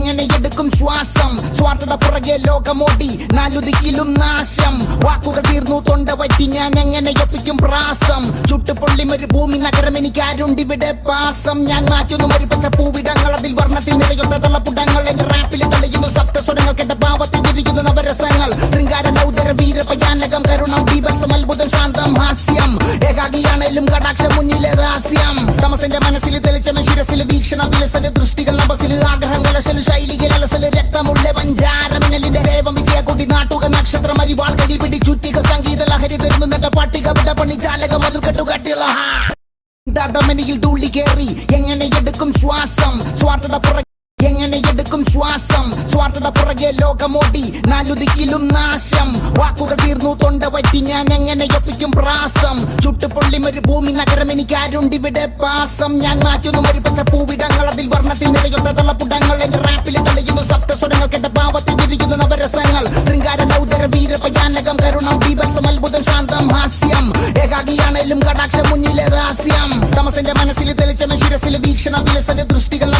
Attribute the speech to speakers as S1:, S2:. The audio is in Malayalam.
S1: എങ്ങനെ എടുക്കും ശ്വാസം സ്വാർത്ഥത പുറകെ ലോകമോടി നാലുദിക്കിലും നാശം വാക്കുകൾ തീർന്നു തൊണ്ട പറ്റി ഞാൻ എങ്ങനെ ഒപ്പിക്കും പ്രാസം ചുട്ടുപൊള്ളി മരുഭൂമി നഗരം എനിക്കാരുണ്ടിവിടെ പാസം ഞാൻ മാറ്റുന്നു മരുപ്പച്ച പൂവിടങ്ങൾ അതിൽ വർണ്ണത്തിൽ നിറയുന്ന തള്ളപ്പുടങ്ങൾ എന്റെ റാപ്പിൽ തെളിയുന്നു സപ്തസ്വരങ്ങൾ കേട്ട ഭാവത്തിൽ വിരിയുന്നു നവരസങ്ങൾ ശൃംഗാര നൗദര വീരപയാനകം കരുണം ബീഭത്സം അത്ഭുതം ശാന്തം ഹാസ്യം ഏകാഗിയാണേലും കടാക്ഷം മുന്നിലെ രഹസ്യം തമസന്റെ മനസ്സിൽ തെളിച്ചമ ശിരസിൽ വീക്ഷണ വിലസല് ദൃഷ്ടികൾ നഭസിൽ ആഗ്രഹം കലശല് ശൈലികൾ അലസല് രക്തമുള്ള പഞ്ചാരമിനലിന്റെ ദേവം വിജയക്കൊടി നാട്ടുക നക്ഷത്രം അരിവാൾ കയ്യിൽ പിടി ചുറ്റിക സംഗീത ലഹരി തരുന്നു നെട്ട പട്ടിക വിട പണി ചാലക മുതൽ കെട്ടുകട്ടിയുള്ള ിൽ തുള്ളി കേറി എങ്ങനെ എടുക്കും ശ്വാസം സ്വാർത്ഥത പുറകെ എങ്ങനെ എടുക്കും ശ്വാസം സ്വാർത്ഥത പുറകെ ലോകമോടി നാലുദിക്കിലും നാശം വാക്കുകൾ തീർന്നു തൊണ്ട പറ്റി ഞാൻ എങ്ങനെ ഒപ്പിക്കും പ്രാസം ചുട്ടുപൊള്ളി മരുഭൂമി നഗരം എനിക്കാരുണ്ടിവിടെ പാസം ഞാൻ മാറ്റുന്നു മരുപ്പച്ച പൂവിടങ്ങൾ അതിൽ വർണ്ണത്തിൽ നിറയുന്ന തള്ളപ്പുടങ്ങൾ എന്റെ റാപ്പിൽ തെളിയുന്നു സപ്തസ്വരങ്ങൾ കേട്ട ഭാവത്തിൽ വിരിയുന്നു നവരസങ്ങൾ ശൃംഗാര നൗദര വീരപയാനകം കരുണം ബീഭത്സം അത്ഭുതം ശാന്തം ഹാസ്യം ഏകാഗിയാണേലും കടാക്ഷം മുന്നിലെ രഹസ്യം തമസന്റെ മനസ്സിൽ തെളിച്ചമ ശിരസിൽ വീക്ഷണ വിലസല് ദൃഷ്ടികൾ